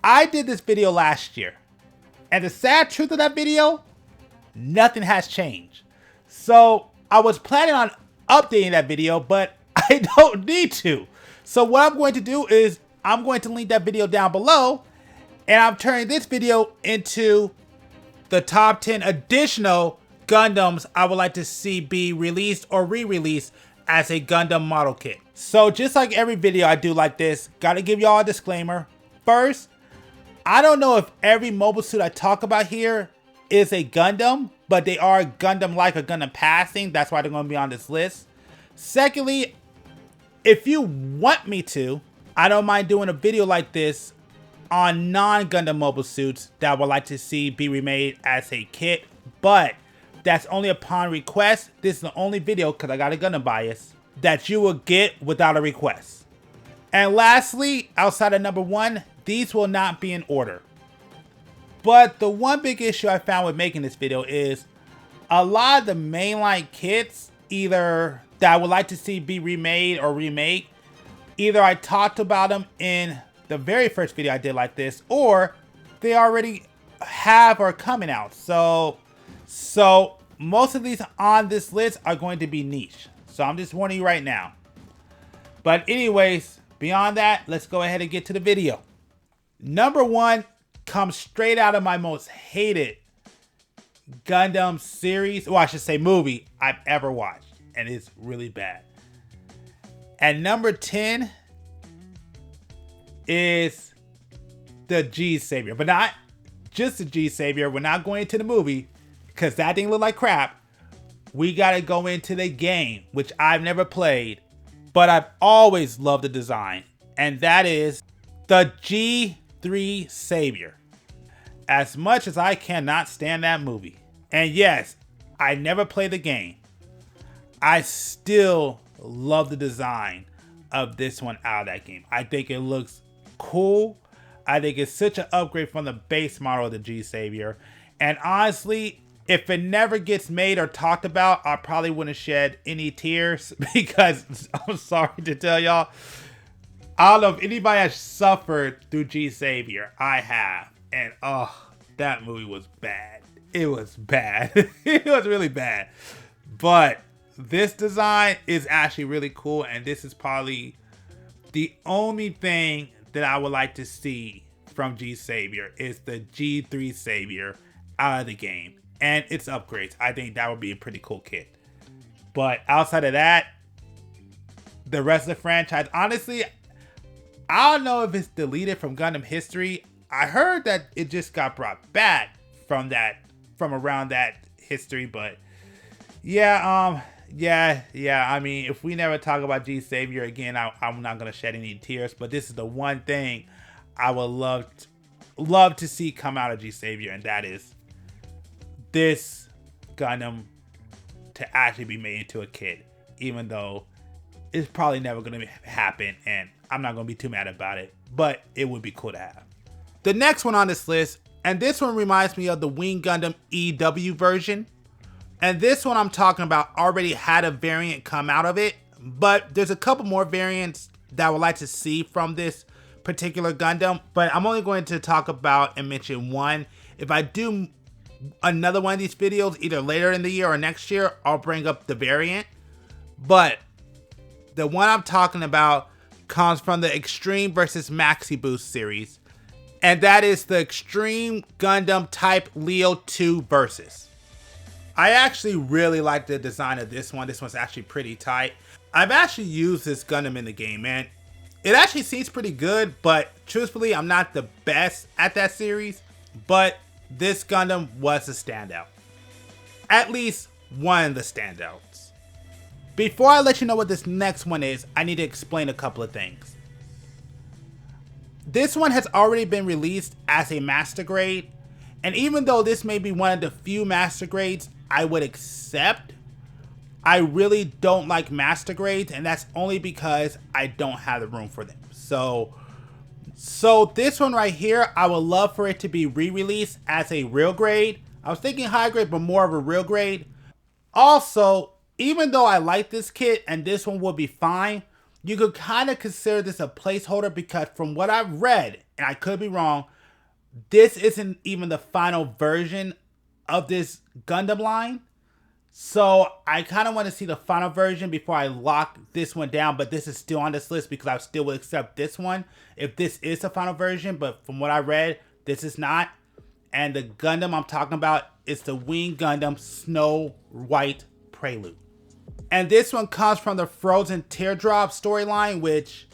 I did this video last year, and the sad truth of that video, nothing has changed. So I was planning on updating that video, but I don't need to. So what I'm going to do is I'm going to link that video down below, and I'm turning this video into the top 10 additional Gundams I would like to see be released or re-released as a Gundam model kit. So just like every video I do like this, gotta give y'all a disclaimer. First, I don't know if every mobile suit I talk about here is a Gundam, but they are Gundam-like or Gundam passing. That's why they're gonna be on this list. Secondly, if you want me to, I don't mind doing a video like this on non-Gundam mobile suits that I would like to see be remade as a kit, but that's only upon request. This is the only video, because I got a Gundam bias, that you will get without a request. And lastly, outside of number 1, these will not be in order. But the one big issue I found with making this video is a lot of the mainline kits, either that I would like to see be remade or remake, either I talked about them in the very first video I did like this, or they already have or coming out. So most of these on this list are going to be niche. So I'm just warning you right now. But anyways, beyond that, let's go ahead and get to the video. Number 1 comes straight out of my most hated Gundam series, or I should say movie, I've ever watched. And it's really bad. And number 10 is the G Savior, but not just the G Savior. We're not going into the movie because that didn't look like crap. We got to go into the game, which I've never played, but I've always loved the design. And that is the G3 Savior. As much as I cannot stand that movie, and yes, I never played the game, I still love the design of this one out of that game. I think it looks cool. I think it's such an upgrade from the base model of the G Savior. And honestly, if it never gets made or talked about, I probably wouldn't shed any tears, because I'm sorry to tell y'all, I don't know if anybody has suffered through G Savior. I have. And oh, that movie was bad. It was bad. It was really bad. But this design is actually really cool, and this is probably the only thing that I would like to see from G Savior is the G3 Savior out of the game and its upgrades. I think that would be a pretty cool kit. But outside of that, the rest of the franchise, honestly, I don't know if it's deleted from Gundam history. I heard that it just got brought back from around that history, but yeah, I mean, if we never talk about G Savior again, I'm not gonna shed any tears. But this is the one thing I would love to see come out of G Savior, and that is this Gundam to actually be made into a kit, even though it's probably never gonna happen, and I'm not gonna be too mad about it. But it would be cool to have. The next one on this list, and this one reminds me of the Wing Gundam EW version. And this one I'm talking about already had a variant come out of it, but there's a couple more variants that I would like to see from this particular Gundam, but I'm only going to talk about and mention one. If I do another one of these videos, either later in the year or next year, I'll bring up the variant. But the one I'm talking about comes from the Extreme vs. Maxi Boost series, and that is the Extreme Gundam Type Leo 2 Versus. I actually really like the design of this one. This one's actually pretty tight. I've actually used this Gundam in the game, man. It actually seems pretty good, but truthfully, I'm not the best at that series. But this Gundam was a standout. At least one of the standouts. Before I let you know what this next one is, I need to explain a couple of things. This one has already been released as a master grade, and even though this may be one of the few master grades I would accept, I really don't like master grades, and that's only because I don't have the room for them. So this one right here, I would love for it to be re-released as a real grade. I was thinking high grade, but more of a real grade. Also, even though I like this kit and this one will be fine, You could kind of consider this a placeholder because from what I've read, and I could be wrong, this isn't even the final version of this Gundam line. So I kind of want to see the final version before I lock this one down, but this is still on this list because I still would accept this one if this is the final version, but from what I read, this is not. And the Gundam I'm talking about is the Wing Gundam Snow White Prelude. And this one comes from the Frozen Teardrop storyline, which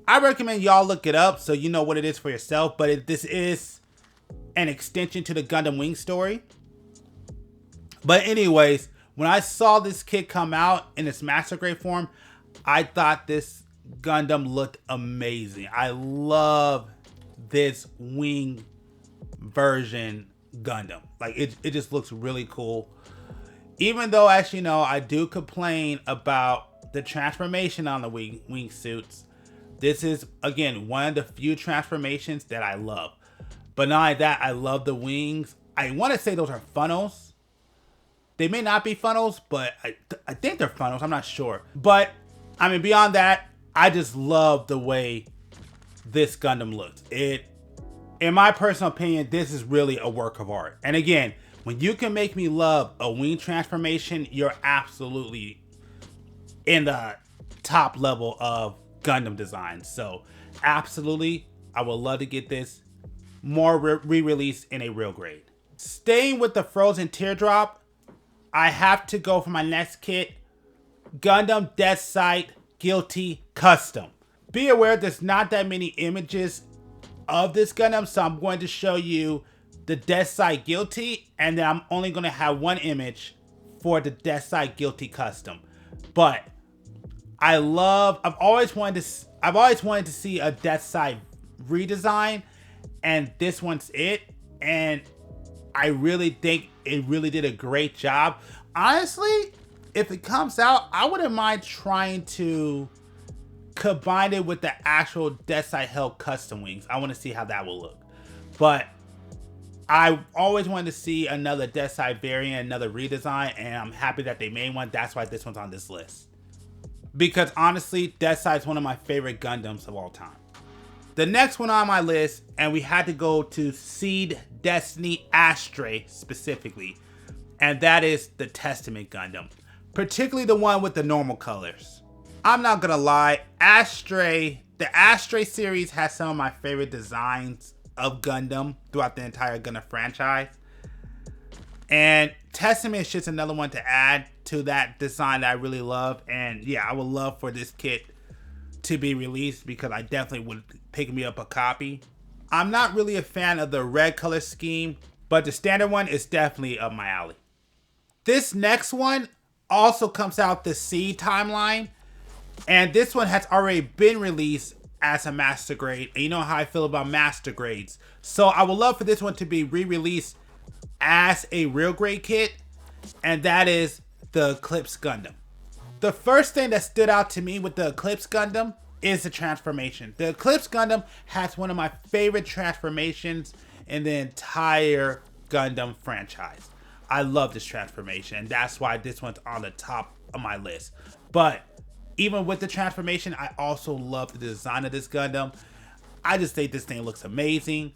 I recommend y'all look it up so you know what it is for yourself, but this is an extension to the Gundam Wing story. But anyways, when I saw this kit come out in its master grade form, I thought this Gundam looked amazing. I love this Wing version Gundam. Like it just looks really cool. Even though, as you know, I do complain about the transformation on the wing suits. This is, again, one of the few transformations that I love. But not only that, I love the wings. I want to say those are funnels. They may not be funnels, but I think they're funnels. I'm not sure. But, I mean, beyond that, I just love the way this Gundam looks. In my personal opinion, this is really a work of art. And again, when you can make me love a wing transformation, you're absolutely in the top level of Gundam design. So, absolutely, I would love to get this more re-released in a real grade. Staying with the Frozen Teardrop, I have to go for my next kit, Gundam Death Sight Guilty Custom. Be aware there's not that many images of this Gundam, so I'm going to show you the Death Sight Guilty, and then I'm only going to have one image for the Death Sight Guilty Custom. But I've always wanted to see a Death Sight redesign, and this one's it. And I really think it really did a great job. Honestly, if it comes out, I wouldn't mind trying to combine it with the actual Death Sight Hell custom wings. I want to see how that will look. But I always wanted to see another Death Sight variant, another redesign, and I'm happy that they made one. That's why this one's on this list. Because honestly, Death Sight is one of my favorite Gundams of all time. The next one on my list, and we had to go to Seed Destiny Astray specifically, and that is the Testament Gundam. Particularly the one with the normal colors. I'm not gonna lie, the Astray series has some of my favorite designs of Gundam throughout the entire Gundam franchise. And Testament is just another one to add to that design that I really love. And yeah, I would love for this kit to be released because I definitely would pick me up a copy. I'm not really a fan of the red color scheme, but the standard one is definitely up my alley. This next one also comes out the C timeline, and this one has already been released as a master grade, and you know how I feel about master grades. So I would love for this one to be re-released as a real grade kit, and that is the Eclipse Gundam. The first thing that stood out to me with the Eclipse Gundam is the transformation. The Eclipse Gundam has one of my favorite transformations in the entire Gundam franchise. I love this transformation, and that's why this one's on the top of my list. But even with the transformation, I also love the design of this Gundam. I just think this thing looks amazing.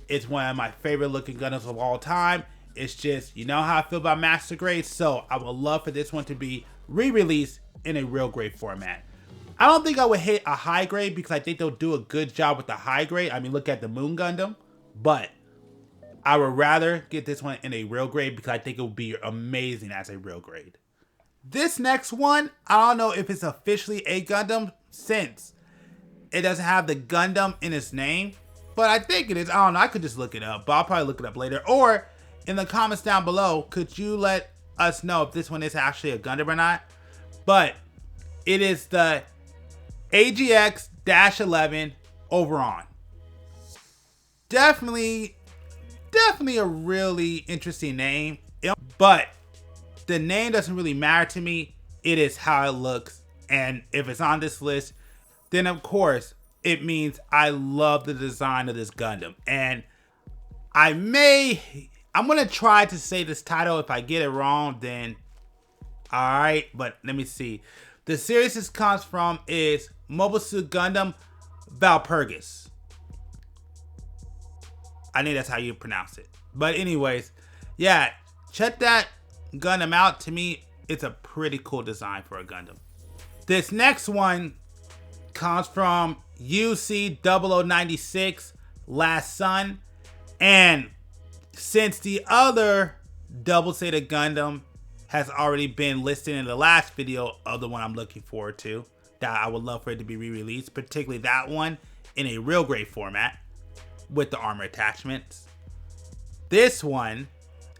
It's one of my favorite looking Gundams of all time. It's just, you know how I feel about master grades, so I would love for this one to be re-released in a real grade format. I don't think I would hit a high grade because I think they'll do a good job with the high grade. I mean, look at the Moon Gundam, but I would rather get this one in a real grade because I think it would be amazing as a real grade. This next one, I don't know if it's officially a Gundam since it doesn't have the Gundam in its name, but I think it is. I don't know. I could just look it up, but I'll probably look it up later. Or in the comments down below, could you let us know if this one is actually a Gundam or not? But it is the AGX-11 Overon. Definitely a really interesting name, but the name doesn't really matter to me. It is how it looks, and if it's on this list, then of course it means I love the design of this Gundam. And I'm gonna try to say this title. If I get it wrong, then all right, but let me see. The series this comes from is Mobile Suit Gundam Valpurgis. I think that's how you pronounce it. But anyways, yeah, check that Gundam out. To me, it's a pretty cool design for a Gundam. This next one comes from UC 0096 Last Sun. And since the other Double Zeta Gundam has already been listed in the last video of the one I'm looking forward to, that I would love for it to be re-released, particularly that one in a real grade format with the armor attachments. This one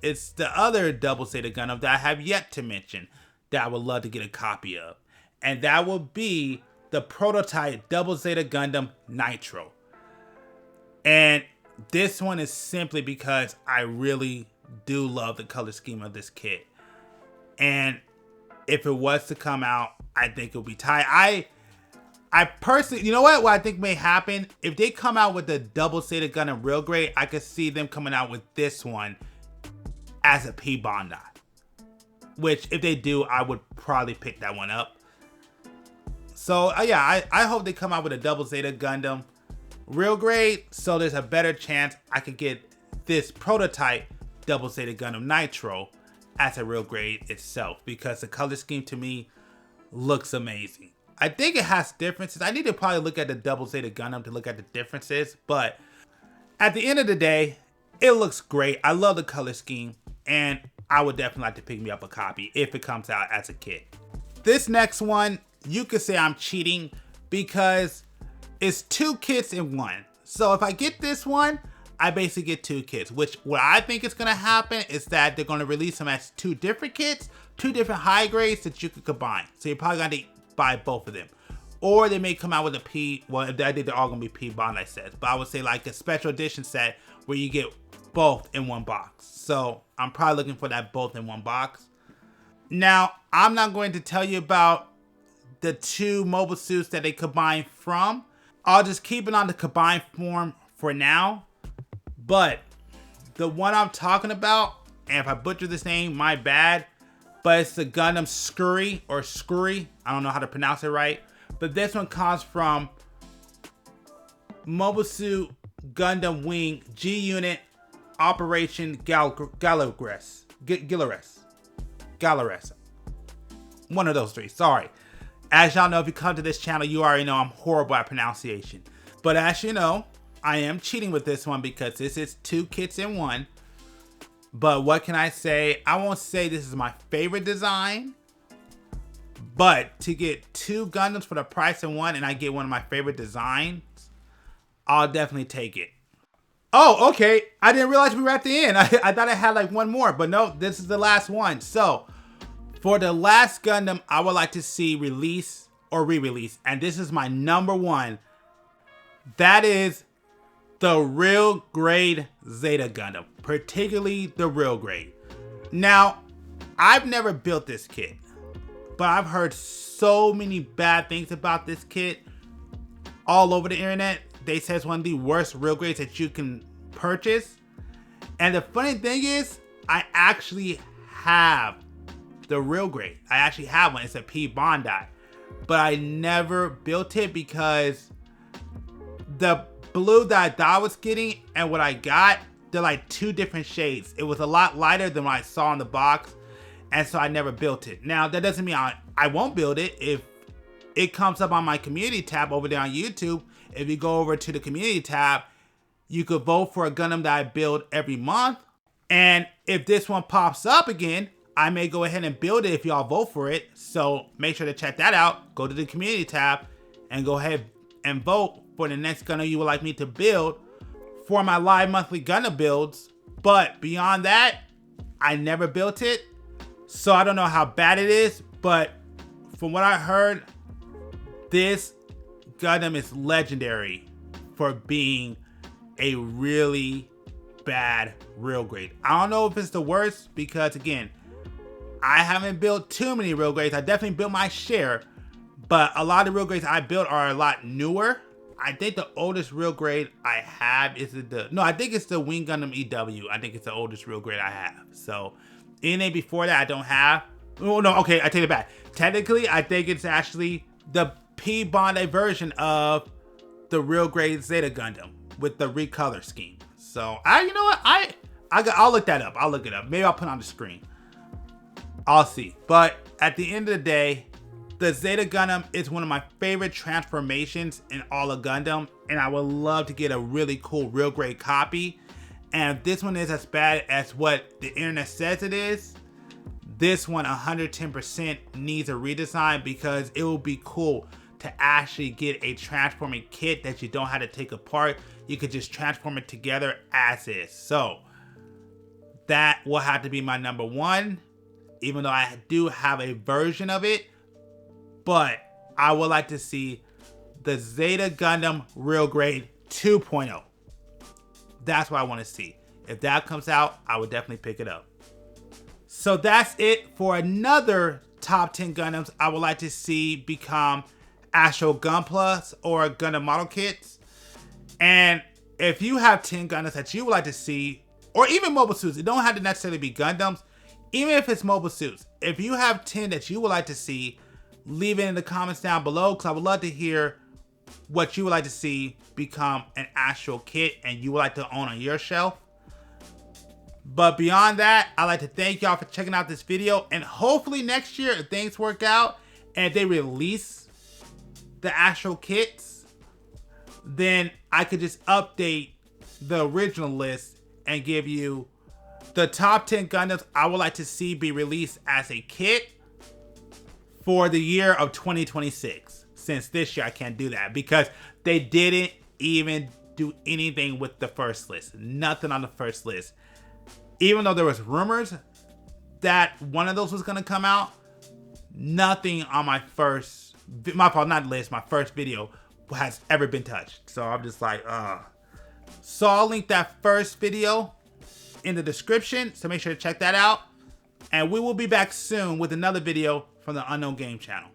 is the other Double Zeta Gundam that I have yet to mention that I would love to get a copy of. And that will be the prototype Double Zeta Gundam Nitro. And this one is simply because I really do love the color scheme of this kit. And if it was to come out, I think it would be tight. I personally, you know what I think may happen? If they come out with the Double Zeta Gundam real grade, I could see them coming out with this one as a P Bandai. Which, if they do, I would probably pick that one up. So, yeah, I hope they come out with a Double Zeta Gundam real grade, so there's a better chance I could get this prototype Double Zeta Gundam Nitro as a real grade itself, because the color scheme to me looks amazing. I think it has differences. I need to probably look at the Double Zeta Gundam to look at the differences, but at the end of the day, it looks great. I love the color scheme, and I would definitely like to pick me up a copy if it comes out as a kit. This next one, you could say I'm cheating because it's 2 kits in one. So if I get this one, I basically get 2 kits, which what I think is going to happen is that they're going to release them as 2 different kits, 2 different high grades that you could combine. So you're probably going to buy both of them. Or they may come out with a P, well, I think they're all going to be P Bandai sets, but I would say like a special edition set where you get both in one box. So I'm probably looking for that both in one box. Now, I'm not going to tell you about the 2 mobile suits that they combine from. I'll just keep it on the combined form for now. But the one I'm talking about, and if I butcher this name, my bad, but it's the Gundam Scurry or Scurry. I don't know how to pronounce it right. But this one comes from Mobile Suit Gundam Wing G-Unit Operation Galares. One of those 3, sorry. As y'all know, if you come to this channel, you already know I'm horrible at pronunciation. But as you know, I am cheating with this one because this is 2 kits in one. But what can I say? I won't say this is my favorite design. But to get 2 Gundams for the price of one and I get one of my favorite designs, I'll definitely take it. Oh, okay. I didn't realize we were at the end. I thought I had like one more, but no, this is the last one. So for the last Gundam I would like to see release or re-release, and this is my number 1, that is the real grade Zeta Gundam, particularly the real grade. Now, I've never built this kit, but I've heard so many bad things about this kit all over the internet. They say it's one of the worst real grades that you can purchase. And the funny thing is, I actually have the real grade. I actually have one. It's a P Bandai. But I never built it because the blue that I thought I was getting and what I got, they're like 2 different shades. It was a lot lighter than what I saw in the box, and so I never built it. Now, that doesn't mean I won't build it. If it comes up on my community tab over there on YouTube, if you go over to the community tab, you could vote for a Gundam that I build every month. And if this one pops up again, I may go ahead and build it if y'all vote for it. So make sure to check that out. Go to the community tab and go ahead and vote for the next Gundam you would like me to build for my live monthly Gundam builds. But beyond that, I never built it. So I don't know how bad it is, but from what I heard, this Gundam is legendary for being a really bad real grade. I don't know if it's the worst because, again, I haven't built too many real grades. I definitely built my share, but a lot of the real grades I built are a lot newer. I think the oldest real grade I have is I think it's the Wing Gundam EW. I think it's the oldest real grade I have. So anything before that I don't have. Oh no, okay, I take it back. Technically, I think it's actually the P-Bandai version of the real grade Zeta Gundam with the recolor scheme. So you know what? I'll look that up. I'll look it up. Maybe I'll put it on the screen. I'll see. But at the end of the day, the Zeta Gundam is one of my favorite transformations in all of Gundam, and I would love to get a really cool real grade copy. And if this one is as bad as what the internet says it is, this one 110% needs a redesign, because it will be cool to actually get a transforming kit that you don't have to take apart. You could just transform it together as is. So that will have to be my number one, even though I do have a version of it. But I would like to see the Zeta Gundam Real Grade 2.0. That's what I want to see. If that comes out, I would definitely pick it up. So that's it for another top 10 Gundams I would like to see become actual Gunplas or Gundam model kits. And if you have 10 Gundams that you would like to see, or even mobile suits, it don't have to necessarily be Gundams, even if it's mobile suits, if you have 10 that you would like to see, leave it in the comments down below, because I would love to hear what you would like to see become an actual kit and you would like to own on your shelf. But beyond that, I'd like to thank y'all for checking out this video, and hopefully next year, if things work out and if they release the actual kits, then I could just update the original list and give you the top 10 Gundams I would like to see be released as a kit for the year of 2026. Since this year I can't do that because they didn't even do anything with the first list. Nothing on the first list. Even though there was rumors that one of those was going to come out, nothing on my first video has ever been touched. So I'm just like, So I'll link that first video in the description, so make sure to check that out. And we will be back soon with another video from the Unknown Game channel.